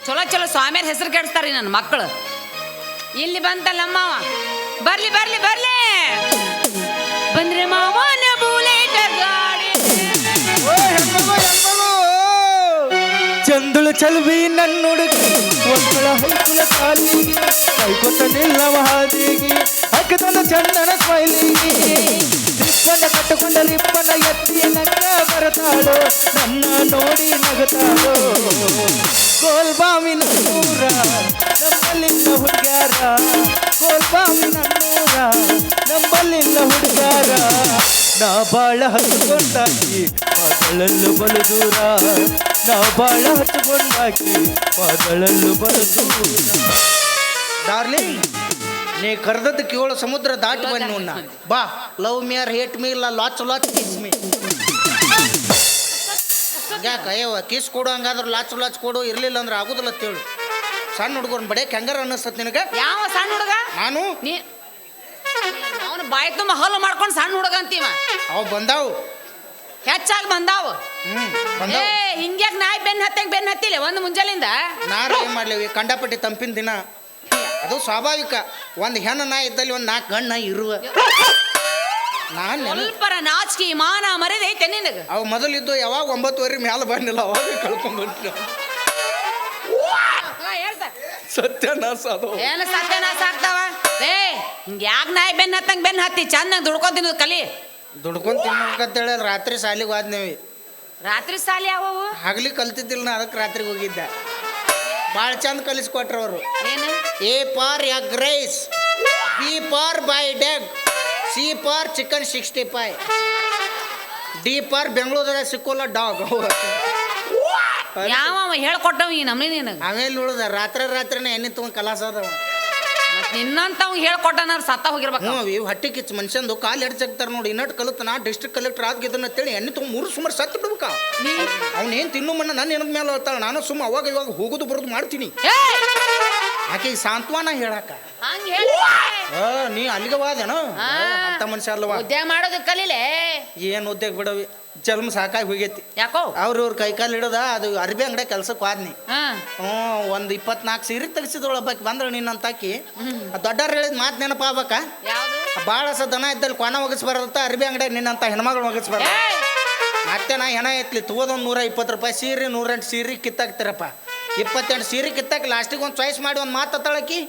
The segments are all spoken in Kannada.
ಚಲೋ ಚಲೋ ಸ್ವಾಮಿಯರ್ ಹೆಸರು ಕೆಡಿಸ್ತಾರಿ ನನ್ನ ಮಕ್ಕಳು. ಇಲ್ಲಿ ಬಂತಲ್ಲ ಅಮ್ಮವ, ಬರ್ಲಿ ಬರ್ಲಿ ಬರ್ಲಿ ಬಂದ್ರೆ ಮಾವನ ಬುಲೆಟ್ ಗಾಡಿ. ಚಂದುಳು ಚಲುವಿ ನನ್ನ ಹುಡುಗಿ ಒಕ್ಕಳ ಹೊಕ್ಕಳ ಕಾಲಿಗೆ ಕೈಕೊಟ್ಟ ನಿಲ್ಲವ ಹಾದಿಗೆ ಹಾಕಿದನ ಚಂದನ ಸ್ಮೈಲಿಗೆ ರಿಪ್ಪನ ಕಟ್ಟುಕೊಂಡ ರಿಪ್ಪನ ಎತ್ತಿ ನಕ್ಕ ಬರತಾಳು ನನ್ನ ನೋಡಿ ನಗತಾಳು. ಗೋಲ್ಬಾವಿನ ನೂರ ನಮ್ಮಲ್ಲಿನ ಹುಡುಗ್ಯಾರ, ಗೋಲ್ಬಾವಿನ ನೂರ ನಮ್ಮಲ್ಲಿನ ಹುಡುಗ್ಯಾರ. ನಾ ಬಾಳ ಹಚ್ಕೊಂಡಾಕಿ ಮಗಳಲ್ಲೂ ಬಲು ದೂರ, ನಾ ಬಾಳ ಹಚ್ಕೊಂಡಾಕಿ ಮಗಳಲ್ಲೂ ಬಲು ದೂರ. ಡಾರ್ಲಿಂಗ್, ನೀ ಕರೆದದ್ದಕ್ಕೆ 7 ಸಮುದ್ರ ದಾಟಿ ಬನ್ನಿ ನೋಡ್ನ. ಬಾ, love me or hate me, ಇಲ್ಲ ಲಾಚ್ ಲಾಚ್ ಕಿಸ್ ಮೀ. ಯಾಕ ಅಯ್ಯವ ಕಿಸ್ ಕೊಡು, ಹಂಗಾದ್ರೆ ಲಾಚ್ ಲಾಚ್ ಕೊಡು, ಇರ್ಲಿಲ್ಲ ಅಂದ್ರೆ ಆಗುದಿಲ್ಲ ಅಂತೇಳು. ಸಣ್ಣ ಹುಡುಗರ್ನ ಬಡಿಯಕ್ಕೆ ಹೆಂಗಾರ ಅನ್ನಿಸ್ತತ್ ನಿನಗೆ? ಯಾವ ಸಣ್ಣ ಹುಡುಗ? ನಾನು ಅವನು ಬಾಯಿ ತುಂಬ ಹಲ್ಲು ಮಾಡ್ಕೊಂಡು ಸಣ್ಣ ಹುಡುಗ ಅಂತೀವ. ಅವು ಬಂದಾವು, ಹೆಚ್ಚಾಗಿ ಬಂದಾವು. ಬಂದಾವು. ಹಿಂಗ್ಯಾಕ್ ನಾಯಿ ಬೆನ್ನ ಹತ್ತಿಲ್ಲ ಒಂದು ಮುಂಜಾಲಿಂದ. ನಾರು ಏನು ಮಾಡ್ಲೇವಿ, ಕಂಡಪಟ್ಟಿ ತಂಪಿನ ದಿನ ಅದು ಸ್ವಾಭಾವಿಕ. ಒಂದು ಹೆಣ್ಣು ನಾಯಿ ಇದ್ದಲ್ಲಿ ಒಂದು 4 ಗಂಡು ನಾಯಿ ಇರುವ. ನಾನು ಸ್ವಲ್ಪರ ನಾಚಿಕೆ ಮಾನ ಮರ್ಯಾದೆ ಐತೆ ನಿನಗೆ? ಅವು ಮೊದಲಿದ್ದು ಯಾವಾಗ 9:30 ಮ್ಯಾಲ ಬಂದಿಲ್ಲ, ಅವಾಗ ಕಳ್ಕೊಂಡ್ಬಿಟ್ಟು ಸತ್ಯನಾಶ. ಅದು ಏನು ಸತ್ಯನಾಶ ಆಗ್ತಾವ? ಹಿಂಗೆ ಯಾಕೆ ನಾಯಿ ಬೆನ್ನ ಹತ್ತಿ ಚಂದಂಗೆ ದುಡ್ಕೊಂಡ್ ತಿನ್ನೋದು ಕಲಿ. ದುಡ್ಕೊಂಡು ತಿನ್ನಬೇಕಂತೇಳಿ ರಾತ್ರಿ ಸಾಲಿಗೆ ಹೋದ್ನೇವಿ. ರಾತ್ರಿ ಸಾಲಿ ಯಾವವು? ಹಗಲಿ ಕಲ್ತಿದ್ದಿಲ್ಲ ನಾ, ಅದಕ್ಕೆ ರಾತ್ರಿಗೆ ಹೋಗಿದ್ದೆ. ಭಾಳ ಚಂದ ಕಲಿಸ್ಕೊಟ್ರ ಅವರು. ಏನು? A for egg rice, B for boiled egg, C for chicken 65, D for ಬೆಂಗಳೂರಲ್ಲಿ ಸಿಕ್ಕೋಲ್ಲ ಡಾಗ್. ಯಾವ ಹೇಳ್ಕೊಟ್ಟವ ಈ ನಮ್ನಿ ನಿನಗೆ? ಆಮೇಲೆ ಉಳ್ದ ರಾತ್ರಿನೇ ಎಣ್ಣೆ ತೊಗೊಂಡು ಕಲಾಸ ಅದಾವ. ಮತ್ತೆ ನಿನ್ನಂತವ್ ಹೇಳ್ಕೊಟ್ಟನ ಸತ್ತ ಹೋಗಿರ್ಬೇಕು. ಇವು ಹಟ್ಟಿ ಕಿಚ್ಚು ಮನುಷ್ಯಂದು ಕಾಲು ಎಡ್ಸಾಕ್ತಾರ ನೋಡಿ. ಇನ್ನಟ್ ಕಲಿತ ನಾ ಡಿಸ್ಟ್ರಿಕ್ಟ್ ಕಲೆಕ್ಟರ್ ಆಗಿದ್ದನ್ನ ಅಂತೇಳಿ ಎಣ್ಣೆ ತೊಗೊಂಡು 3 ಸುಮಾರು ಸತ್ತು ಬಿಡ್ಬೇಕ. ಅವ್ನೇನು ತಿನ್ನು ಮಣ್ಣ ನನ್ನ ನೆನಪು ಮೇಲೆ ಹೇಳ್ತಾಳೆ. ನಾನು ಸುಮ್ಮ ಅವಾಗ ಇವಾಗ ಹೋಗೋದು ಬರೋದು ಮಾಡ್ತೀನಿ. ಆಕೆ ಸಾಂತ್ವನ ಹೇಳಾಕ ನೀ ಅಲ್ಲಿಗೆ ವಾದೇನ ಅಂತ ಮನುಷ್ಯ ಅಲ್ವಾ? ಉದ್ಯೋಗ ಮಾಡೋದು ಕಲೀಲೆ. ಏನು ಉದ್ಯೋಗ ಬಿಡವಿ, ಜನ್ಮ ಸಾಕಾಗಿ ಹೋಗೈತಿ. ಯಾಕೋ ಅವ್ರ ಕೈಕಾಲು ಹಿಡದ ಅದು ಅರ್ಬಿ ಅಂಗಡಿ ಕೆಲ್ಸಕ್ಕೆ ಹೋದ್ನಿ. ಒಂದು 24 ಸೀರೆ ತೆಗಿಸಿದವಳ ಹಬ್ಬಕ್ಕೆ ಬಂದಳು ನಿನ್ನಂತಾಕಿ. ದೊಡ್ಡವ್ರು ಹೇಳಿದ ಮಾತು ನೆನಪ ಆಗ್ಬೇಕ. ಭಾಳ ದನ ಇದ್ದಲ್ಲಿ ಕೊನ ಒಗಸ್ಬಾರತ್ತ ಅರ್ಬಿ ಅಂಗಡಿ ನಿನ್ನಂತ ಹೆಣ್ಮಗಳು ಒಗಸ್ಬಾರ. ಮತ್ತೆ ನಾ ಹೆಣ ಎತ್ಲಿ ತಗೋದೊಂದು 120 ರೂಪಾಯಿ ಸೀರೆ, 108 ಸೀರೆ ಕಿತ್ತಾಕ್ತಿರಪ್ಪ. 28 ಸೀರೆ ಕಿತ್ತಾಕಿ ಲಾಸ್ಟಿಗೆ ಒಂದು ಚಾಯ್ಸ್ ಮಾಡಿ ಒಂದು ಮಾತು ತಳಕಿ.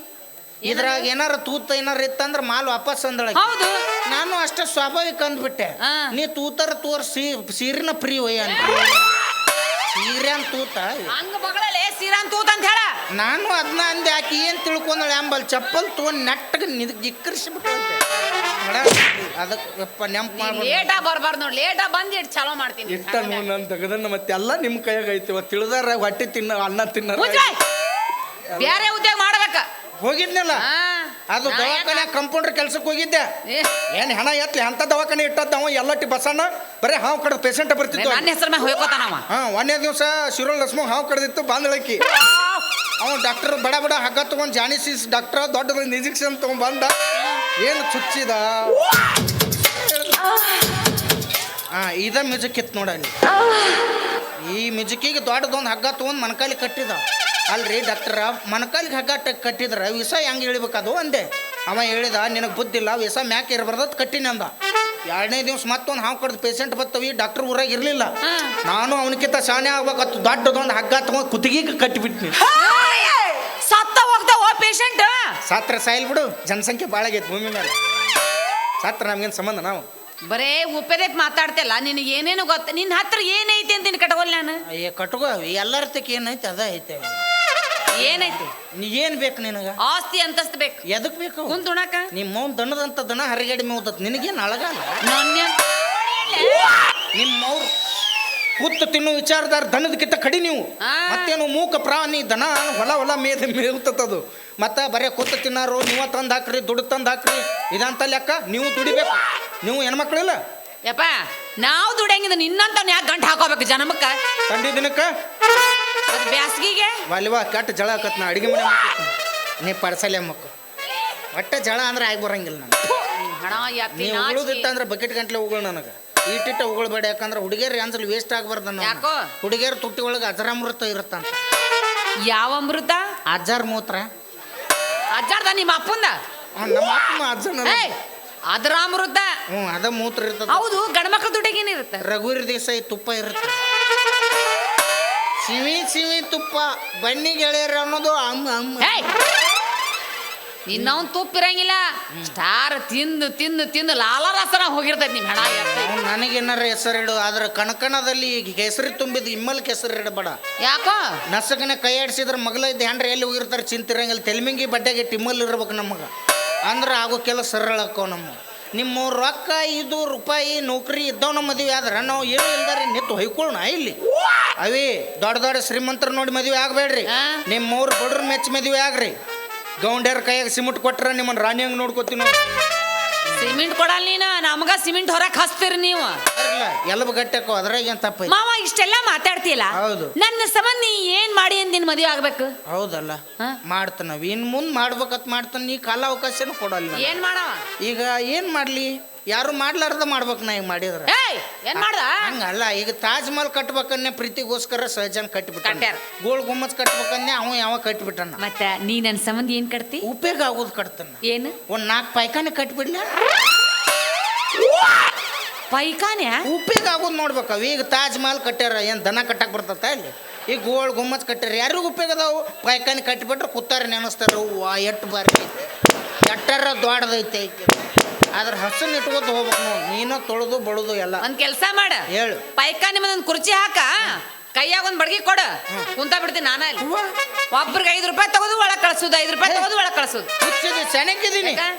ಇದ್ರಾಗ ಏನಾರ ತೂತ ಏನಾರ ಇತ್ತಂದ್ರೆ ಮಾಲ್ ವಾಪಸ್ ಅಂದಳಕಿ. ನಾನು ಅಷ್ಟೇ ಸ್ವಾಭಾವಿಕ ಅಂದ್ಬಿಟ್ಟೆ. ನೀ ತೂತರ ತೋರ್ಸಿ ಸೀರಿನ ಫ್ರೀ ಒಯ್ಯ ಅಂತ. ಸೀರೆ ಅಂತ ತೂತ ನಾನು ಅದನ್ನ ಅಂದೆ. ಆಕಿ ಏನ್ ತಿಳ್ಕೊಂಡಳ ಎಂಬಲ್ ಚಪ್ಪಲ್ ತೊಗೊಂಡು ನೆಟ್ಟಗೆ ಜಿಕ್ಕರಿಸಿಬಿಟ್ಟು ಅದಕ್ಕೆ ನೆಂಪು ಮಾಡಿ ಚಲೋ ಮಾಡ್ತೀನಿ. ಇಟ್ಟ ನಾನು ತೆಗದನ್ನ ಮತ್ತೆ ಎಲ್ಲ ನಿಮ್ಮ ಕೈಯಾಗ ಐತಿ. ತಿಳಿದಾರ ಹೊಟ್ಟೆ ತಿನ್ನ ಅನ್ನ ತಿನ್ನ ಬೇರೆ ಉದ್ಯೋಗ ಮಾಡ್ಬೇಕ. ಹೋಗಿದ್ನಲ್ಲ ಅದು ದವಾಖಾನೆ ಕಂಪೌಂಡರ್ ಕೆಲ್ಸಕ್ಕೆ ಹೋಗಿದ್ದೆ. ಏನ್ ಹೆಣ ಎತ್ಲಿ ಅಂತ ದವಾಖಾನೆ ಇಟ್ಟದ್ದ ಅವ ಎಲ್ಲಟ್ಟಿ ಬಸಣ್ಣ ಬರೀ ಹಾವು ಕಡ್ದ ಪೇಷಂಟ್ ಬರ್ತಿತ್ತು. ನನ್ನ ಹೆಸರು ಮ್ಯಾಗ ಹೋಗ್ಕೋತಾನವ. ಒಂದೇ ದಿವಸ ಶಿರೋಲ್ ಲಸ್ಮಗ್ ಹಾವು ಕಡ್ದಿತ್ತು ಬಾಂದಳಕ್ಕಿ. ಅವ ಡಾಕ್ಟರ್ ಬಡ ಹಗ್ಗ ತಗೊಂಡ್ ಜಾನಿಸಿಸ್ ಡಾಕ್ಟರ್ ದೊಡ್ಡದ ಇಂಜೆಕ್ಷನ್ ತಗೊಂಡ್ ಬಂದ. ಏನು ಚುಚ್ಚಿದ ಇದ ಮ್ಯೂಸಿಕ್ ಇತ್ತು ನೋಡಲ್ಲಿ. ಈ ಮ್ಯೂಸಿಕ್ಕಿಗೆ ದೊಡ್ಡದೊಂದು ಹಗ್ಗ ತಗೊಂಡ್ ಮನಕಾಲಿ ಕಟ್ಟಿದ. ಅಲ್ರಿ ಡಾಕ್ಟರ್, ಮನಕಾಲಿಗೆ ಹಗ್ಗ ಕಟ್ಟಿದ್ರ ವಿಷ ಹೆಂಗೆ ಇಳಿಬೇಕದು ಅಂದೆ. ಅವ ಹೇಳಿದ, ನಿನಗೆ ಬುದ್ಧಿಲ್ಲ, ವಿಷ ಮ್ಯಾಕ್ ಇರಬಾರ್ದತ್ ಕಟ್ಟಿನಿ ಅಂದ. 2ನೇ ದಿವ್ಸ ಮತ್ತೊಂದು ಹಾವು ಕಡ್ದು ಪೇಷಂಟ್ ಬರ್ತವಿ. ಡಾಕ್ಟರ್ ಊರಾಗ ಇರಲಿಲ್ಲ. ನಾನು ಅವನಕ್ಕಿಂತ ಶಾಣೆ ಆಗ್ಬೇಕತ್ತು ದೊಡ್ಡದೊಂದು ಹಗ್ಗ ತಗೊಂಡು ಕುತ್ತಿಗೆ ಕಟ್ಟಿಬಿಟ್ನಿ. ಸತ್ತ ಹೋಗ್ತಾವ ಪೇಷಂಟ್. ಸಾತ್ರ ಸಾಯಿಲ್ ಬಿಡು, ಜನಸಂಖ್ಯೆ ಭಾಳ ಆಗೈತೆ ಭೂಮಿ ಮೇಲೆ. ಸಾತ್ರ ನಮ್ಗೇನು ಸಂಬಂಧ? ನಾವು ಬರೇ ಉಪೇದೈತ್ ಮಾತಾಡ್ತಿಲ್ಲ. ನಿನಗೆ ಏನೇನು ಗೊತ್ತ? ನಿನ್ನ ಹತ್ರ ಏನೈತಿ ಅಂತ ಕಟ್ಕೋಲ್ಲ ನಾನು. ಕಟ್ಕೋ, ಎಲ್ಲರ ತಕ್ಕ ಏನೈತೆ ಅದ ಐತೆ. ಏನೈತಿ? ನೀ ಏನ್ ಬೇಕು ನಿನಗ? ಆಸ್ತಿ ಅಂತಸ್ತು ಬೇಕು. ಎದಕ್ ಬೇಕು? ಕುಂತುಣಕ. ನಿಮ್ಮ ಮೌನ್ ದನದಂತ ದನ ಹರಿಗಡಿ ಮೇವ್ದತ್. ನಿನಗೇನು ಅಳಗಲ್ಲ? ನಿಮ್ಮವ್ರು ಕೂತು ತಿನ್ನು ವಿಚಾರದಾರ ದನದಕ್ಕಿಂತ ಕಡಿ ನೀವು. ಮತ್ತೇನು ಮೂಕ ಪ್ರಾಣಿ ದನ ಹೊಲ ಮೇವ್ತದು. ಮತ್ತೆ ಬರೀ ಕೂತು ತಿನ್ನಾರು ನೀವ ತಂದು ಹಾಕ್ರಿ, ದುಡ್ಡು ತಂದು ಹಾಕ್ರಿ ಇದಂತ ಲೆಕ್ಕ. ನೀವು ದುಡಿಬೇಕು. ನೀವು ಹೆಣ್ಮಕ್ಳಿಲ್ಲ ಯಪ್ಪ. ನಾವು ದುಡಿಯಂಗಿದ ನಿನ್ನಂತ ಯಾಕೆ ಗಂಟು ಹಾಕೋಬೇಕು ಜನಮಕ್ಕ? ತಂಡಿ ದಿನಕ್ಕ ಬ್ಯಾಸ್ಗಿಗೆ ವಾಲಿವಾ ಕೆಟ್ಟ ಜಳ ಹಾಕತ್. ನಾ ಅಡಿಗೆ ಮನೆ ನೀ ಪಡ್ಸಲೆ ಮಕ್ಕ ಒಟ್ಟ ಜಳ ಅಂದ್ರೆ ಆಗಿ ಬರಂಗಿಲ್ಲ. ನಾನು ನೀವು ಉಗುಳುದಿತ್ತಂದ್ರೆ ಬಕೆಟ್ ಗಂಟ್ಲೆ ಉಗುಳು ನನಗೆ. ಈಟಿಟ್ಟ ಉಗುಳ್ಬೇಡ. ಯಾಕಂದ್ರೆ ಹುಡುಗಿಯರು ಅನ್ಸಲ್ ವೇಸ್ಟ್ ಆಗ್ಬಾರ್ದು. ಹುಡುಗಿಯರು ತುಟ್ಟಿ ಒಳಗೆ ಅಜರಾಮೃತ ಇರುತ್ತಂತ. ಯಾವ ಅಮೃತ? ಅಜ್ಜಾರ್ ಮೂತ್ರ. ಅಜ್ಜಾರ್ದ ನಿಮ್ಮ ಅಪ್ಪಂದ? ನಮ್ಮ ಅಪ್ಪನ ಅಜ್ಜನ. ಏಯ್, ಅದ್ರ ಅಮೃತ. ಅದ ಮೂತ್ರ ಇರ್ತದ. ಹೌದು, ಗಂಡ್ಮಕ್ಳ ದುಡ್ಡಿಗೆ ಏನಿರುತ್ತೆ? ರಘುವೀರ್ ದೇಸಾಯಿ ತುಪ್ಪ ಇರುತ್ತೆ. ಸಿವಿ ಸಿವಿ ತುಪ್ಪ ಬನ್ನಿ ಗೆಳೆಯರು ಅನ್ನೋದು ಅಮ್ಮ ಅಮ್ಮ. ನಿನ್ನವನ್ ತುಪ್ಪ ಇರಂಗಿಲ್ಲ. ಸ್ಟಾರ್ ತಿಂದು ತಿಂದು ತಿಂದು ಲಾಲಾರಸನ ಹೋಗಿರ್ತೈತಿ ನಿಮ್ ಹೆಣ. ನನಗೇನಾರ ಹೆಸರಿಡು, ಆದ್ರೆ ಕಣಕಣದಲ್ಲಿ ಹೆಸರು ತುಂಬಿದ್ ಇಮ್ಮಲ್ ಹೆಸರು ಇಡಬೇಡ. ಯಾಕೋ? ನಸಕನೆ ಕೈ ಆಡಿಸಿದ್ರೆ ಮಗಲ ಇದ್ದ ಹೆಂಡ್ರೆ ಎಲ್ಲಿ ಹೋಗಿರ್ತಾರೆ ಚಿಂತಿರಂಗಿಲ್ಲ. ತೆಲ್ಮಿಂಗಿ ಬಡ್ಡೆಗೆ ಟಿಮ್ಮಲ್ ಇರ್ಬೇಕು ನಮಗೆ, ಅಂದ್ರೆ ಆಗೋ ಕೆಲಸ ಸರಳ ಅಕ್ಕವ. ನಿಮ್ಮ ರೊಕ್ಕ 5 ರೂಪಾಯಿ ನೌಕರಿ ಇದ್ದವ್ ನಮ್ಮ ಮದುವೆ ಆದ್ರೆ ನಾವು ಏನು ಇಲ್ದಾರೆ ನಿಂತು ಹೊಯ್ಕೊಳ್ಳೋಣ ಇಲ್ಲಿ. ಅವೇ ದೊಡ್ಡ ದೊಡ್ಡ ಶ್ರೀಮಂತರು ನೋಡಿ ಮದುವೆ ಆಗಬೇಡ್ರಿ. ನಿಮ್ಮವ್ರು ಬಡ್ರ ಮೆಚ್ಚ ಮದುವೆ ಆಗ್ರಿ. ಗೌಂಡ್ಯಾರ ಕೈಯಾಗ ಸಿಮೆಂಟ್ ಕೊಟ್ರ ನಿಮ್ಮನ್ನ ರಾಣಿ ಹಂಗೆ ನೋಡ್ಕೊತೀವಿ ನಾವು. ಸಿಮೆಂಟ್ ಕೊಡಲ್ಲ ನೀನ, ನಮಗ ಸಿಮೆಂಟ್ ಹೊರಕ್ ಹಚ್ತೀರಿ ನೀವು. ಎಲ್ಬ ಗಟ್ಟಕ್ಕೋ ಅದ್ರಾಗ ಏನ್ ತಪ್ಪ? ಮಾವ ಇಷ್ಟೆಲ್ಲ ಮಾತಾಡ್ತಿಲ್ಲ. ಹೌದು. ನನ್ನ ಸಂಬಂಧ ನೀ ಏನ್ ಮಾಡಿ ಅಂತ ನಿನ್ ಮದುವೆ ಆಗ್ಬೇಕು? ಹೌದಲ್ಲ, ಮಾಡ್ತಾನ ಇನ್ ಮುಂದ್ ಮಾಡ್ಬೇಕತ್ ಮಾಡ್ತಾನ. ನೀ ಕಾಲ ಅವಕಾಶನೂ ಕೊಡಲ್ಲ. ಏನ್ ಮಾಡವ ಈಗ? ಏನ್ ಮಾಡ್ಲಿ? ಯಾರು ಮಾಡ್ಲಾರ್ದ ಮಾಡ್ಬೇಕು. ನಾ ಈಗ ಮಾಡಿದ್ರ ಏನ್ ಮಾಡ್ದ? ಹಂಗಲ್ಲ. ಈಗ ತಾಜ್ ಮಹಲ್ ಕಟ್ಬೇಕನ್ನೇ ಪ್ರೀತಿಗೋಸ್ಕರ ಸಹಜನ್ ಕಟ್ಬಿಟ್ಟ. ಗೋಲ್ ಗುಮ್ಮಚ್ ಕಟ್ಬೇಕನ್ನೇ ಅವ ಯಾವ ಕಟ್ಬಿಟ್ಟನ. ಮತ್ತ ನೀ ನನ್ನ ಸಂಬಂಧ ಏನ್ ಕಟ್ತಿ? ಉಪಯೋಗ ಆಗೋದು ಕಟ್ತಾನ. ಏನು? ಒಂದ್ 4 ಪೈಖಾನೆ ಕಟ್ಬಿಡ್ಲ. ಪೈಖಾನೆ ಉಪಯೋಗ ಆಗೋದು ನೋಡ್ಬೇಕ. ಈಗ ತಾಜ್ ಮಹಲ್ ಕಟ್ಟ್ಯಾರ, ಏನ್ ದನ ಕಟ್ಟಕ್ ಬರ್ತತ್ತ ಅಲ್ಲಿ? ಈಗ ಗೋಲ್ ಗುಮ್ಮಚ್ ಕಟ್ಟ್ಯಾರ, ಯಾರಿಗೂ ಉಪಯೋಗ ಅದಾವು. ಪೈಖಾನೆ ಕಟ್ಟಿಬಿಟ್ರೆ ಕೂತಾರ ನೆನಸ್ತಾರ. ಎಟ್ಟು ಬಾರಿ ಎಟ್ಟರ ದೊಡ್ಡದೈತೆ. ಅದ್ರ ಹಸನ್ ಇಟ್ಕೋತ ಹೋಗ್ಬೇಕು ನಾವು. ನೀನ ತೊಳೆದು ಬಳುದು ಎಲ್ಲ. ಒಂದ್ ಕೆಲ್ಸ ಮಾಡ, ಹೇಳು. ಪೈಖಾನೆ ಮೇಲೆ ಒಂದ್ ಕುರ್ಚಿ ಹಾಕ, ಕೈಯಾಗ ಒಂದ್ ಬಡ್ಗಿ ಕೊಡ, ಕುಂತ ಬಿಡ್ತೀನಿ ನಾನು ಅಲ್ಲಿ. ಒಬ್ರಿಗೆ 5 ರೂಪಾಯಿ ತಗೋದು ಒಳಗ್ ಕಳ್ಸುದು, 5 ರೂಪಾಯಿ ತಗೋದು ಒಳಗ್ ಕಳ್ಸುದು. ಸೆಣಕಿದೀನಿ.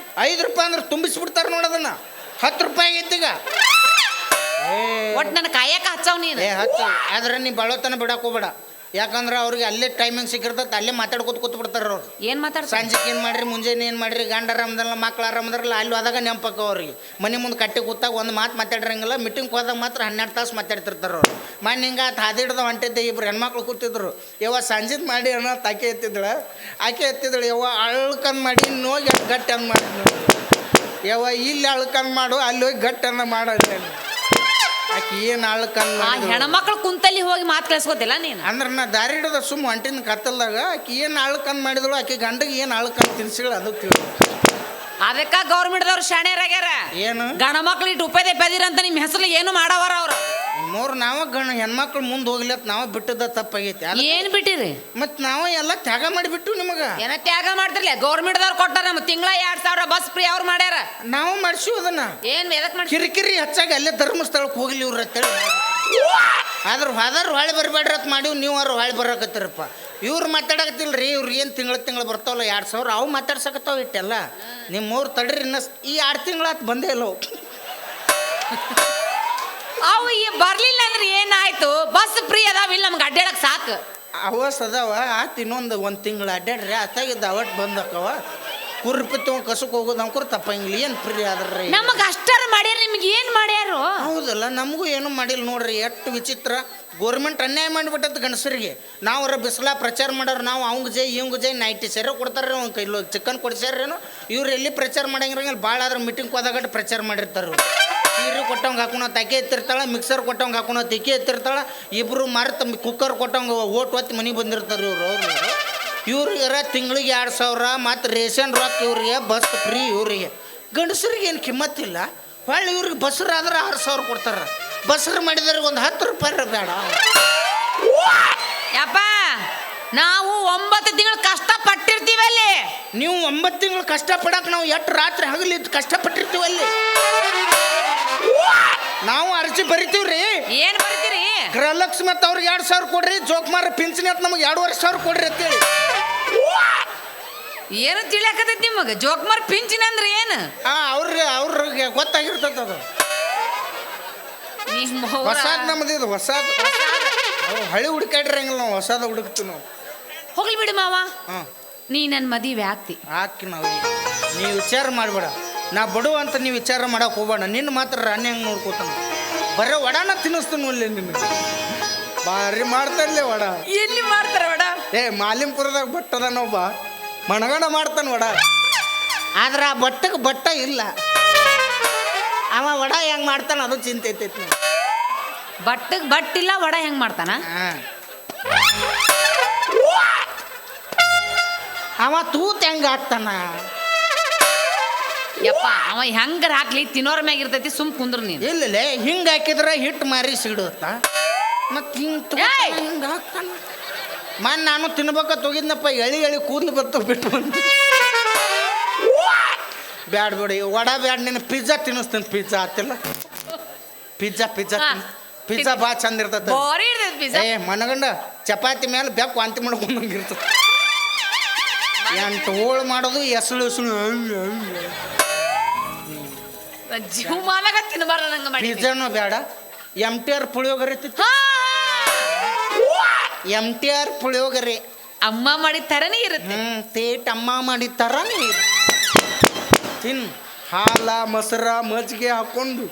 5 ರೂಪಾಯಿ ಅಂದ್ರೆ ತುಂಬಿಸ್ಬಿಡ್ತಾರ ನೋಡೋದನ್ನ. 10 ರೂಪಾಯಿ ಆಗೈತಿಗ. ಒಟ್ ನನ್ನ ಕಾಯಕ ಹಚ್ಚವ್ ನೀನು. ಹಚ್ಚ. ಆದ್ರೆ ನೀ ಬಳೋತನ ಬಿಡಕ್ ಹೋಗ್ಬೇಡ. ಯಾಕಂದ್ರೆ ಅವ್ರಿಗೆ ಅಲ್ಲೇ ಟೈಮಿಂಗ್ ಸಿಕ್ಕಿರ್ತೈತೆ, ಅಲ್ಲೇ ಮಾತಾಡ್ಕೊತ ಕೂತ್ ಬಿಡ್ತಾರ ಅವ್ರು. ಏನ್ ಮಾತಾಡ್ತಾರೆ? ಸಂಜೆಗೆ ಏನು ಮಾಡ್ರಿ, ಮುಂಜಾನೆ ಏನು ಮಾಡ್ರಿ, ಗಂಡ ಆರಾಮದಲ್ಲ, ಮಕ್ಳು ಆರಾಮದ್ರಲ್ಲ, ಅಲ್ಲಿ ಹೋದಾಗ ನೆಂಪಕ್ಕ ಅವ್ರಿಗೆ. ಮನೆ ಮುಂದೆ ಕಟ್ಟಿ ಕೂತಾಗ ಒಂದು ಮಾತು ಮಾತಾಡಿರಂಗಿಲ್ಲ. ಮೀಟಿಂಗ್ ಹೋದಾಗ ಮಾತ್ರ 12 ತಾಸು ಮಾತಾಡ್ತಿರ್ತಾರೆ ಅವ್ರು. ಮನೆ ಹಿಂಗೆ ಹಾದಿಡ್ದ ಹೊಂಟಿದ್ದೆ. 2 ಹೆಣ್ಮಕ್ಳು ಕೂತಿದ್ರು. ಯವ್ವ ಸಂಜಿದ್ ಮಾಡಿ ಅನ್ನೋ ಆಕೆ ಎತ್ತಿದ್ದಳು. ಯವ್ವ ಅಳ್ಕಂದ್ ಮಾಡಿ ಇನ್ನು ಹೋಗಿ ಗಟ್ಟಿ ಹಂಗೆ ಮಾಡಿ. ಯವ್ವ ಇಲ್ಲಿ ಅಳ್ಕಂದ್ ಮಾಡು, ಅಲ್ಲಿ ಹೋಗಿ ಗಟ್ಟಿ ಅನ್ನ ಮಾಡೋದು. ಆಕೆ ಏನು ಅಳ್ಕಂದ್ ಹೆಣ್ಮಕ್ಳು ಕುಂತಲ್ಲಿ ಹೋಗಿ ಮಾತು ಕಳ್ಸ್ಕೊತಿಲ್ಲ ನೀನು. ಅಂದ್ರೆ ನಾ ದಾರಿ ಹಿಡಿದ ಸುಮ್ಮ ಹೊಂಟಿನ ಕತ್ತಲ್ದಾಗ ಆಕೆ ಏನು ಅಳ್ಕಂದ್ ಮಾಡಿದಳು. ಆಕೆ ಗಂಡಗೆ ಏನು ಅಳ್ಕಂದ್ ತಿನ್ಸಿಗಳು ಅದು ತಿಳಿ. ಅದಕ್ಕ ಗೌರ್ಮೆಂಟ್ದವ್ರು ಶಾಣ್ಯರಾಗ್ಯಾರ. ಏನು ಗಣ ಮಕ್ಳು ಇಟ್ಟು ಉಪಯೋಗ ಬೆದಿರಂತ ನಿಮ್ಮ ಹೆಸರು ಏನು ಮಾಡವರ ಅವ್ರು. ನಾವ ಹೆಣ್ಮಕ್ಳು ಮುಂದೆ ಹೋಗ್ಲತ್ ನಾವ ಬಿಟ್ಟದ ತಪ್ಪಾಗೈತಿ. ಏನ್ ಬಿಟ್ಟಿರಿ? ಮತ್ ನಾವ ಎಲ್ಲ ತ್ಯಾಗ ಮಾಡಿಬಿಟ್ಟು ನಿಮಗ. ಏನ ತ್ಯಾಗ ಮಾಡ್ತಿರ್ಲಿ? ಗೌರ್ಮೆಂಟ್ದವ್ರು ಕೊಟ್ಟಾರ, ನಮ್ಮ ತಿಂಗಳ 2000 ಬಸ್ ಫ್ರೀ ಅವ್ರು ಮಾಡ್ಯಾರ. ನಾವು ಮಾಡ್ಸಿವ್ ಅದನ್ನ. ಏನ್ ಎದಕ್ ಮಾಡಿ? ಕಿರಿಕಿರಿ ಹೆಚ್ಚಾಗಿ ಅಲ್ಲೇ ಧರ್ಮಸ್ಥಳಕ್ಕೆ ಹೋಗ್ಲಿ ಇವ್ರ ಅಂತೇಳಿ. ಆದ್ರೆ ಹೊಳೆ ಬರಬೇಡ್ರಿ ಅಂತ ಮಾಡಿವ್. ನೀವು ಅವ್ರು ಹೊಳೆ ಬರಕತ್ತೀರಪ್ಪ. ಇವ್ರು ಮಾತಾಡಕತ್ತಿಲ್ರಿ. ಇವ್ರು ಏನು ತಿಂಗಳು ಬರ್ತಾವಲ್ಲ 2000, ಅವು ಮಾತಾಡ್ಸಕತ್ತಾವ ಇಟ್ಟೆಲ್ಲ. ನಿಮ್ಮವ್ರು ತಡ್ರಿ ಇನ್ನ ಈ 2 ತಿಂಗಳಾತ್ ಬಂದೇ ಇಲ್ಲ ಅವು. ಈ ಬರ್ಲಿಲ್ಲ ಅಂದ್ರೆ ಏನಾಯ್ತು? ಬಸ್ ಫ್ರೀ ಅದಾವಿಲ್ಲ, ನಮ್ಗೆ ಅಡ್ಡಾಡಕ್ ಸಾಕು. ಅವಸ್ ಅದಾವ. ಆತ್ ಇನ್ನೊಂದು 1 ತಿಂಗಳು ಅಡ್ಡಾಡ್ರಿ. ಅತ್ತಾಗಿದ್ದ ಅವಟ್ ಬಂದಕ್ಕವ. ಕುರ್ಪಿತ್ತು ಕಸಕ್ಕೆ ಹೋಗೋದು ಅಂಕರು ತಪ್ಪಂಗಿಲ್ಲ. ಏನು ಫ್ರೀ ಆದ್ರಿ ನಮಗೆ ಅಷ್ಟಾರ ಮಾಡ್ಯಾರ, ನಿಮ್ಗೆ ಏನು ಮಾಡ್ಯಾರು? ಹೌದಲ್ಲ, ನಮಗೂ ಏನು ಮಾಡಿಲ್ಲ ನೋಡ್ರಿ. ಎಷ್ಟು ವಿಚಿತ್ರ. ಗೋರ್ಮೆಂಟ್ ಅನ್ಯಾಯ ಮಾಡಿಬಿಟ್ಟದ ಗಂಡಸರಿಗೆ. ನಾವ್ರ ಬಿಸಿಲ ಪ್ರಚಾರ ಮಾಡೋರು. ನಾವು ಅವಂಗ ಜೈ ಇವಂಗ ಜೈ ನೈಟಿ ಸೇರ ಕೊಡ್ತಾರೆ. ಅವ್ನು ಕೈಲೋ ಚಿಕನ್ ಕೊಡ್ಸ್ಯಾರೇನು. ಇವ್ರು ಎಲ್ಲಿ ಪ್ರಚಾರ ಮಾಡಂಗಿರಂಗಿಲ್ಲ. ಭಾಳ ಆದ್ರೆ ಮೀಟಿಂಗ್ ಹೋದಾಗ ಪ್ರಚಾರ ಮಾಡಿರ್ತಾರೆ. ಸೀರೆ ಕೊಟ್ಟವಂಗೆ ಹಾಕೋಣ ತಕೆ ಎತ್ತಿರ್ತಾಳೆ, ಮಿಕ್ಸರ್ ಕೊಟ್ಟವಂಗೆ ಹಾಕೋಣ ತಿಕ್ಕಿ ಎತ್ತಿರ್ತಾಳೆ. ಇಬ್ಬರು ಮಾರ್ತ ಕುಕ್ಕರ್ ಕೊಟ್ಟವಂಗೆ ಓಟ್ ಹೊತ್ತಿ ಮನೆಗೆ ಬಂದಿರ್ತಾರೆ ಇವ್ರು. ಇವ್ರಿಗೆ ತಿಂಗಳಿಗೆ 2000 ಮತ್ತು ರೇಷನ್ ರೊಕ್ಕ ಇವ್ರಿಗೆ, ಬಸ್ ಫ್ರೀ ಇವ್ರಿಗೆ. ಗಂಡಸರಿಗೆ ಏನು ಕಿಮ್ಮತ್ತಿಲ್ಲ. ಹೊಳ್ಳಿ ಇವ್ರಿಗೆ ಬಸ್ರಾದ್ರೆ 6000 ಕೊಡ್ತಾರೆ. ಬಸ್ರು ಮಾಡಿದ್ರೆ ಒಂದು 10 ರೂಪಾಯಿ ಬೇಡ. ಯಪ್ಪ, ನಾವು 9 ತಿಂಗಳು ಕಷ್ಟಪಟ್ಟಿರ್ತೀವಿ ಅಲ್ಲಿ. ನೀವು 9 ತಿಂಗಳು ಕಷ್ಟಪಡಕ್ಕೆ ನಾವು ಎಷ್ಟು ರಾತ್ರಿ ಹಗಲಿ ಕಷ್ಟಪಟ್ಟಿರ್ತೀವಿ ಅಲ್ಲಿ. ನಾವು ಅರ್ಜಿ ಬರಿತೀವ್ರಿ. ಏನು ಬರಿತೀರಿ? ಗೃಹಲಕ್ಷ್ಮಿ ಮತ್ತು ಅವ್ರಿಗೆ 2000 ಕೊಡ್ರಿ. ಜೋಕ್ಮಾರ ಪಿಂಚಣಿ ಅಂತ ನಮಗೆ 2500 ಕೊಡ್ರಿ ಅಂತೇಳಿ. ಏನು ತಿಳಿಯಾಕತೈತಿ ನಿಮಗೆ? ಜೋಕ್ಮಾರ್ ಪಿಂಚಿನ ಅಂದ್ರೆ ಏನು? ಅವ್ರಿಗೆ ಗೊತ್ತಾಗಿರ್ತದ. ಅದು ಹೊಸಾದ್ ನಮ್ದು. ಇದು ಹೊಸಾದ್. ಹಳಿ ಹುಡುಕಾಡ್ರಂಗಿಲ್ಲ ನಾವು. ಹೊಸಾದ ಹುಡುಕ್ತೀವಿ ನಾವು. ಹೋಗ್ಲಿ ಬಿಡು ಮಾವ. ನೀ ನನ್ನ ಮದುವೆ ಆಗ್ತಿ. ಹಾಕಿ ನಾವು. ನೀವು ವಿಚಾರ ಮಾಡಬೇಡ. ನಾ ಬಡುವ ಅಂತ ನೀವು ವಿಚಾರ ಮಾಡಕ್ಕೆ ಹೋಗ್ಬೇಡ. ನಿನ್ನ ಮಾತ್ರ ರಾಣಿ ಹಂಗೆ ನೋಡ್ಕೋತಾನ. ಬರೀ ವಡಾನ ತಿನ್ನಿಸ್ತಾನ ಅಲ್ಲಿ ನಿಮಗೆ. ಭಾರಿ ಮಾಡ್ತಾನೆ ವಡ. ಎಲ್ಲಿ ಮಾಡ್ತಾರ ವಡ? ಮಾಲಿಂಪುರದಾಗ ಬಟ್ಟದ ನಾವೊಬ್ಬ ಮಣಗಣ ಮಾಡ್ತಾನೆ ವಡ. ಆದ್ರೆ ಆ ಬಟ್ಟಕ್ಕೆ ಬಟ್ಟ ಇಲ್ಲ. ಅವ ವಡ ಹೆಂಗೆ ಮಾಡ್ತಾನ ಅದು ಚಿಂತೆ ಐತೈತಿ. ಬಟ್ಟಕ್ಕೆ ಬಟ್ಟಿಲ್ಲ, ವಡ ಹೆಂಗೆ ಮಾಡ್ತಾನ? ಅವ ತೂತ್ ಹೆಂಗ ಹಾಕ್ತಾನ ಯಪ್ಪ ಅವ ಹೆಂಗಾರ ಹಾಕ್ಲಿ ತಿನ್ನೋರ ಮ್ಯಾಗ ಇರ್ತೈತಿ ಸುಮ್ ಕುಂದ್ರ ನೀನು. ಇಲ್ಲಲೇ ಹಿಂಗ ಹಾಕಿದ್ರೆ ಹಿಟ್ಟು ಮಾರಿ ಸಿಡುತ್ತ ಮತ್ ಏಯ್! ಹಿಂಗ ಹಾಕ್ತಾನ. ನಾನು ತಿನ್ಬೇಕ ಹೋಗಿದ್ನಪ್ಪ ಎಳಿ ಕೂದ್ಲು ಬರ್ತಾವ ಬಿಟ್ಟು ಬ್ಯಾಡ ಬಿಡಿ ವಡಾ ಬ್ಯಾಡ ನೀನು ಪಿಜ್ಜಾ ತಿನ್ನಿಸ್ತೀನಿ. ಪಿಜ್ಜಾ ಆತಿಲ್ಲ ಪಿಜ್ಜಾ ಪಿಜ್ಜಾ ಹಾ. ಪಿಜ್ಜಾ ಭಾಳ ಚಂದ ಇರ್ತದ. ಬಾರಿ ಇರ್ತೈತಿ ಪಿಜ್ಜಾ. ಏ ಮನಗಂಡ ಚಪಾತಿ ಮೇಲೆ ಬೆಕ್ಕು ವಾಂತಿ ಮಾಡ್ಕೊಂಡಂಗೆ ಇರ್ತದೆ. 8 ಹೋಳು ಮಾಡೋದು ಎಸಳು ಜೀವ ಮಾಲಾಗ ತಿನ್ನಬಾರ್ದ ನಂಗೆ ಮಾಡಿ. ಪಿಜ್ಜಾನು ಬೇಡ. MTR ಪುಳಿಯೋಗರೆ ತಿತ್ತು. MTR ಪುಳಿಯೋಗರೆ ಅಮ್ಮ ಮಾಡಿದ ಥರನೇ ಇರುತ್ತೆ. ತೇಟ್ ಅಮ್ಮ ಮಾಡಿದ ಥರನೇ ತಿನ್. ಹಾಲ ಮೊಸರ ಮಜ್ಜಿಗೆ ಹಾಕೊಂಡು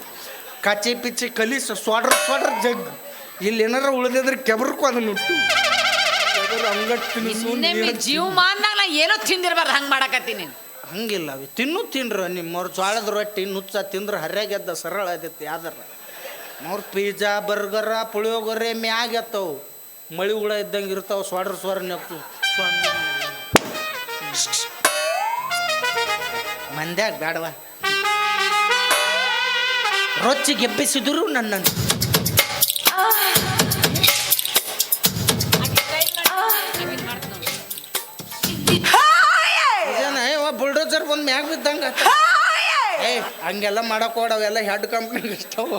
ಕಚ್ಚಿ ಪಿಚ್ಚಿ ಕಲಿಸ ಸೊಡ್ರ ಜಗ್. ಇಲ್ಲಿ ಏನಾರ ಉಳಿದಿದ್ರೆ ಕೆಬರ್ಕು ಅದನ್ನು ಉಟ್ಟು ಇನ್ನೊಮ್ಮೆ ಜೀವಮಾನದಾಗ ನಾ ಏನೋ ತಿಂದಿರ್ಬಾರ್ದು ಹಂಗೆ ಮಾಡಕತ್ತೀನಿ. ಹಂಗಿಲ್ಲ ಅವಿ ತಿನ್ರ ನಿಮ್ಮವ್ರು ಜೋಳದ ರೊಟ್ಟಿ ನುಚ್ಚ ತಿಂದ್ರೆ ಹರ್ಯಾಗೆದ್ದ ಸರಳ ಆದೈತಿ ಯಾವ್ದಾರ. ಅವ್ರು ಪಿಜ್ಜಾ ಬರ್ಗರ ಪುಳಿಯೋಗರೆ ಮ್ಯಾಗ ಎತ್ತವು ಮಳಿ ಹುಳ ಇದ್ದಂಗೆ ಇರ್ತಾವ. ಸೊಡ್ರ ನೆಕ್ಕು ಮಂದ್ಯಾಗ ಬೇಡವ. ರೊಚ್ಚಿ ಗೆಬ್ಬಿಸಿದ್ರು ನನ್ನನ್ನು ಬುಲ್ಡೋಜರ್ ಬಂದು ಮ್ಯಾಗ ಬಿದ್ದಂಗ. ಏ ಹಂಗೆಲ್ಲ ಮಾಡಕ್ ಅವೆಲ್ಲ ಹೆಡ್ ಕಂಪ್ನಿಗೆ ಇಷ್ಟವು.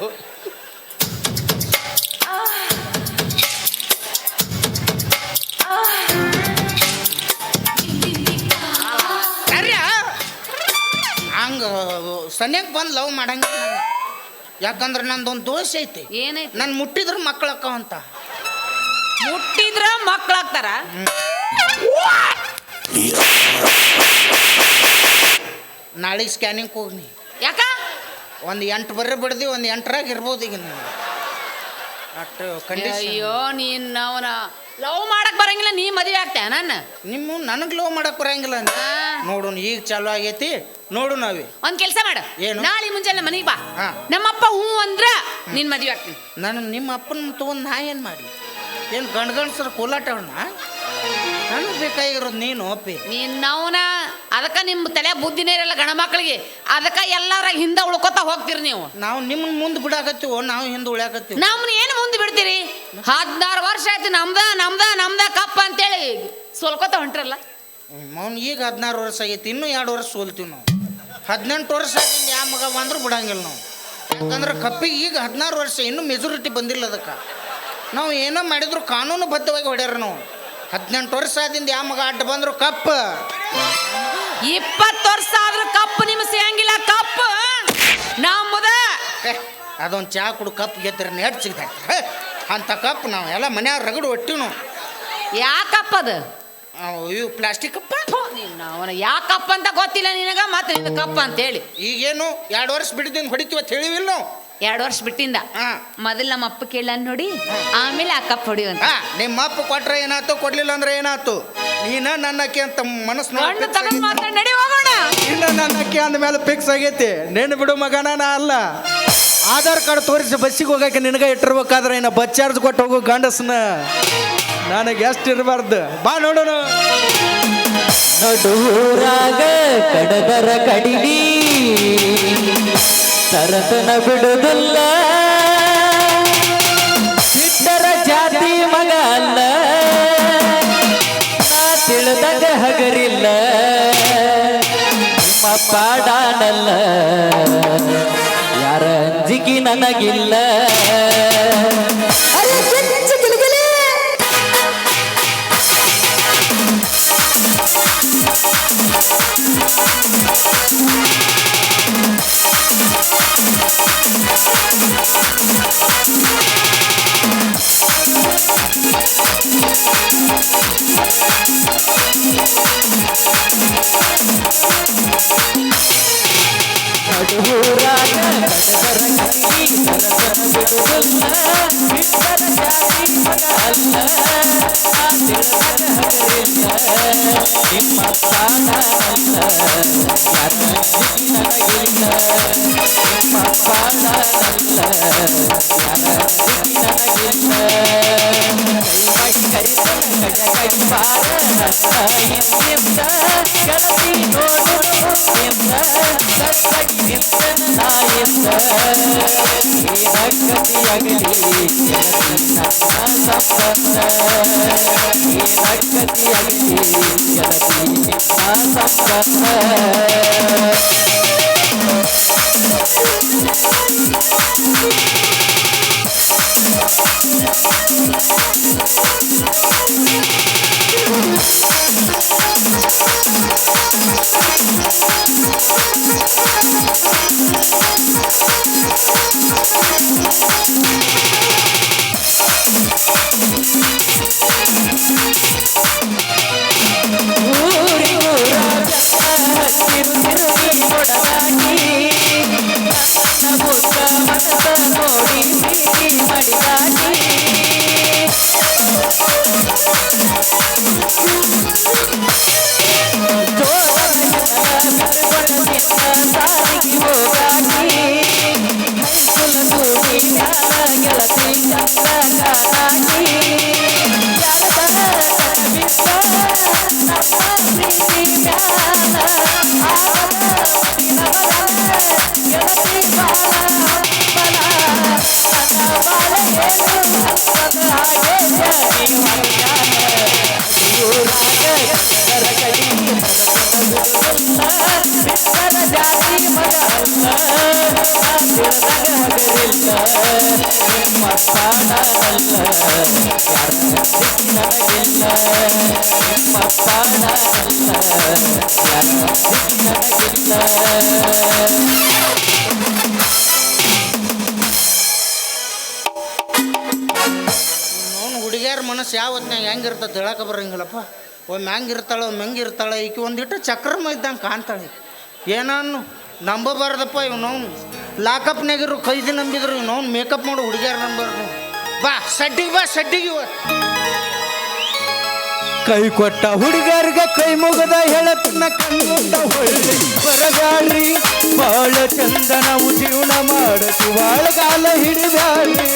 ಹಂಗ ಸನ್ಯಾಗ ಬಂದು ಲವ್ ಮಾಡಂಗಿಲ್ಲ ನಾನು. ಯಾಕಂದ್ರೆ ನಂದೊಂದು ದೋಷ ಐತಿ. ಏನೈತಿ? ನಾನು ಮುಟ್ಟಿದ್ರು ಮಕ್ಕಳಕ್ಕವಂತ. ಮುಟ್ಟಿದ್ರ ಮಕ್ಕಳಾಗ್ತಾರ. ನಾಳೆ ಸ್ಕ್ಯಾನಿಂಗ್ ಹೋಗ್ನಿ. ಯಾಕ ಒಂದು 8 ಬರ್ರೆ ಬಿಡ್ದಿ ಒಂದು 8ರಾಗ ಇರ್ಬೋದು ಈಗ ನೀನು. ಅಷ್ಟು ಕಂಡೀಷನ್. ಅಯ್ಯೋ ನೀನ್ ಅವನ ಲವ್ ಮಾಡಕ್ ಬರಂಗಿಲ್ಲ, ನೀ ಮದುವೆ ಆಗ್ತೇ ನನ್ನ. ನಿಮ್ಮ ನನಗೆ ಲವ್ ಮಾಡಕ್ ಬರಂಗಿಲ್ಲ ಅಂತ ನೋಡು. ಈಗ ಚಾಲು ಆಗೈತಿ ನೋಡು. ನಾವೇ ಒಂದ್ ಕೆಲಸ ಮಾಡು. ಏನು? ನಾಳೆ ಮುಂಜಾನೆ ಮನೆಗೆ ಬಾ. ಹಾ. ನಮ್ಮಪ್ಪ ಹೂ ಅಂದ್ರ ನೀನ್ ಮದುವೆ ಆಗ್ತೀನಿ. ನಾನು ನಿಮ್ಮ ಅಪ್ಪನ ತಗೊಂಡು ನಾ ಏನು ಮಾಡಿ? ಏನು ಗಂಡ್ಸರ ಕೋಲಾಟವನ್ನ ನನಗೆ ಬೇಕಾಗಿರೋದು ನೀನು ಒಪ್ಪಿ. ನೀನವನ ಅದಕ್ಕೆ ನಿಮ್ಮ ತಲೆ ಬುದ್ಧಿನೇ ಇರಲ್ಲ ಗಣ ಮಕ್ಕಳಿಗೆ. ಅದಕ್ಕೆ ಎಲ್ಲಾರ ಹಿಂದೆ ಉಳ್ಕೊತಾ ಹೋಗ್ತೀರಿ ನೀವು. ನಾವು ನಿಮ್ಮನ್ನ ಮುಂದೆ ಬಿಡಾಕತ್ತೀವೋ ನಾವು ಹಿಂದೆ ಉಳ್ಯಾಕತ್ತೀವಿ. ನಮ್ಮನ್ನ ಏನು ಮುಂದೆ ಬಿಡ್ತೀರಿ? 16 ವರ್ಷ ಆಯ್ತು ನಮ್ದ ಕಪ್ಪ ಅಂತೇಳಿ ಸೋಲ್ಕೊತ ಹೊಂಟ್ರಲ್ಲ. ಅವ್ನು ಈಗ 16 ವರ್ಷ ಆಗೈತಿ. ಇನ್ನೂ 2 ವರ್ಷ ಸೋಲ್ತೀವಿ ನಾವು. 18 ವರ್ಷ ಆಗಿಂದ ಯಾವ ಮಗ ಬಂದ್ರೂ ಬಿಡಂಗಿಲ್ಲ ನಾವು. ಯಾಕಂದ್ರೆ ಕಪ್ಪಿಗೆ ಈಗ 16 ವರ್ಷ ಇನ್ನೂ ಮೆಜಾರಿಟಿ ಬಂದಿಲ್ಲ. ಅದಕ್ಕೆ ನಾವು ಏನೋ ಮಾಡಿದ್ರು ಕಾನೂನು ಬದ್ಧವಾಗಿ ಹೊಡ್ಯಾರ ನಾವು. 18 ವರ್ಷ ಆದಿಂದ ಯಾವ ಮಗ ಅಡ್ಡ ಬಂದ್ರು ಕಪ್ಪ. 20 ವರ್ಷ ಆದ್ರೂ ಕಪ್ಪು ನಿಮ್ ಸಿಗಂಗಿಲ್ಲ. ಕಪ್ಪು ನಮ್ಮದ. ಅದೊಂದು ಚಾ ಕುಡು ಕಪ್ ಗೆದ್ದರೆ ನೆಟ್ ಸಿಗ್ತೈತೆ ಅಂತ ಕಪ್. ನಾವು ಎಲ್ಲ ಮನ್ಯಾಗ ರಗಡು ಒಟ್ಟಿವಿ ನಾವು. ಯಾಕಪ್ಪ ಅದು? ಇವು ಪ್ಲಾಸ್ಟಿಕ್ ಕಪ್ಪ. ಅವನ ಯಾಕಪ್ಪ ಅಂತ ಗೊತ್ತಿಲ್ಲ ನಿನಗ, ಮತ್ತೆ ನಿನ್ನ ಕಪ್ಪ ಅಂತ ಹೇಳಿ. ಈಗೇನು 2 ವರ್ಷ ಬಿಡಿದಿಂದ ಹೊಡಿತೀವಿ ಅಂತ ಹೇಳಿವಿಲ್ಲ ನಾವು. 2 ವರ್ಷ ಬಿಟ್ಟಿಂದ ಮೊದಲು ನಮ್ಮ ಅಪ್ಪ ಕೇಳ ನೋಡಿ, ಆಮೇಲೆ ಆ ಕಪ್ ಹೊಡಿಯುವಂತ. ನಿಮ್ಮ ಅಪ್ಪ ಕೊಟ್ರೆ ಏನಾಯ್ತು, ಕೊಡ್ಲಿಲ್ಲ ಅಂದ್ರೆ ಏನಾಯ್ತು? ನೀನ ನನ್ನಕ್ಕೆ ಅಂತ ಮನಸ್ಸು ನಡಿ ಹೋಗೋಣ. ಇಲ್ಲ ನನ್ನಕ್ಕೆ ಅಂದ್ಮೇಲೆ ಫಿಕ್ಸ್ ಆಗೈತಿ. ನೇನು ಬಿಡು ಮಗನ ನಾ ಅಲ್ಲ. ಆಧಾರ್ ಕಾರ್ಡ್ ತೋರಿಸಿ ಬಸ್ಸಿಗೆ ಹೋಗಕ್ಕೆ ನಿನಗೆ ಇಟ್ಟಿರ್ಬೇಕಾದ್ರೆ ಇನ್ನು ಬಸ್ ಚಾರ್ಜ್ ಕೊಟ್ಟು ಹೋಗೋ ಗಂಡಸ್ನ ನನಗೆ ಎಷ್ಟು ಇರಬಾರ್ದು. ಬಾ ನೋಡೋಣ. ನಡುರಾಗ ಕಡದರ ಕಡಿಲಿ ತರತನ ಬಿಡುದಿಲ್ಲ. ಬಿಟ್ಟರ ಜಾತಿ ಮಗ ಅಲ್ಲ, ನಾ ತಿಳಿದಾಗ ಹಗರಿಲ್ಲ. ನಿಮ್ಮ ಪಾಡಾನಲ್ಲ, ಯಾರ ಅಂಜಿಕೆ ನನಗಿಲ್ಲ. ನಡುರಾಗ ಕಡದರ ಕಡಿಲಿ ತರತನ ಬಿಡುದಿಲ್ಲ. ಬಿಟ್ಟರ ಜಾತಿ ಮಗ ಅಲ್ಲ, ನಾ ತಿಳಿದಾಗ ಹಗರಿಲ್ಲ. ನಿಮ್ಮ ಪಾಡಾನಲ್ಲ, ಯಾರ ಅಂಜಿಕೆ ನನಗಿಲ್ಲ. ನಿಮ್ಮ ಪಾಡಾನಲ್ಲ, ಯಾರ ಅಂಜಿಕೆ ನನಗಿಲ್ಲ. ಕೈ ಮಾಡಿ ಕರಿತನ ಕಡ ಕಡಿ ಬಾರ ನನ್ನ ಹಿಂದಿಂದ ಗೆಳತಿ ನೋಡು ಮುಂದಿಂದ ಸತ್ತಾಗಿ ನಿಂತನ ನಾಯಿಂದ ಏನಕ್ಕತಿಯಾಗಲಿ ಗೆಳತಿ ನನ್ನ ಸಂಬಂಧ ಏನಕ್ಕತಿಯಾಗಲಿ ಗೆಳತಿ ನಿನ್ನ ಸಂಬಂಧ ಹುಡುಗಿಯರ ಮನಸ್ಸು ಯಾವ ಹೊತ್ನಾಗ ಹೆಂಗಿರ್ತದೆ ಹೇಳಕ್ಕೆ ಬರಂಗಿಲ್ಲಪ್ಪ. ಒಮ್ಮೆ ಹೆಂಗಿರ್ತಾಳೆ ಒಮ್ಮೆ ಹೆಂಗಿರ್ತಾಳೆ ಈಕೆ ಒಂದಿಟ್ಟು ಚಕ್ರಮ ಇದ್ದಂಗೆ ಕಾಣ್ತಾಳೆ. ಏನಾನು ನಂಬಬಾರ್ದಪ್ಪ ಇವನವ್ನು ಲಾಕಪ್ನಾಗಿರು ಕೈದಿ ನಂಬಿದ್ರು ಇವನವ್ನು ಮೇಕಪ್ ಮಾಡು ಹುಡುಗಿಯರು ನಂಬಾರ್ದು. ಬಾ ಸಡ್ಡಿಗೆ ಬಾ ಸಡ್ಡಿಗೆ ಇವತ್ತು ಕೈ ಕೊಟ್ಟ ಹುಡುಗರಿಗೆ ಕೈ ಮುಗದ ಹೇಳತನ ಕಣ್ಣುಂಡ ಹೊಳ್ಳಿ ಬರಗಾಡ್ರಿ ಬಾಳ ಚಂದ ನಾವು ಜೀವನ ಮಾಡತಿ ಬಾಳಗಾಲ ಹಿಡಿದಾಡ್ರಿ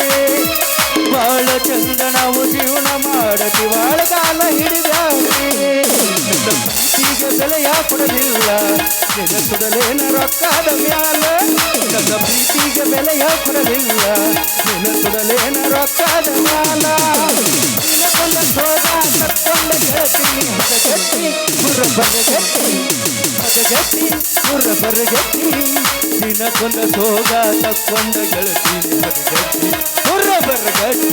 ಬಾಳ ಚಂದ ನಾವು ಜೀವನ ಮಾಡತಿ ಬಾಳಗಾಲ ಹಿಡಿದಾಡ್ರಿ ಪ್ರೀತಿಗೆ ಬೆಲೆಯ ಕೊಡಲಿಲ್ಲ ನಿನ್ನ ಸುಡಲೇನ ರೊಕ್ಕದ ಮ್ಯಾಲ ನನ್ನ ಪ್ರೀತಿಗೆ ಬೆಲೆಯ ಕೊಡಲಿಲ್ಲ ನಿನ್ನ ಸುಡಲೇನ ರೊಕ್ಕದ ಮ್ಯಾಲ ಕೊಂದ ಸೋದ ತಕ್ಕೊಂಡ ಗೆಳತಿ ಬರಗಟ್ಟಿ ಗುರ್ರ ಬರಗಟ್ಟಿ ಬರಗಟ್ಟಿ ಗುರ್ರ ಬರಗಟ್ಟಿ ನಿನ್ನ ಕೊಂದ ಸೋಗ ತಕ್ಕೊಂಡ ಗೆಳತಿ ಬರಗಟ್ಟಿ ಗುರ್ರ ಬರಗಟ್ಟಿ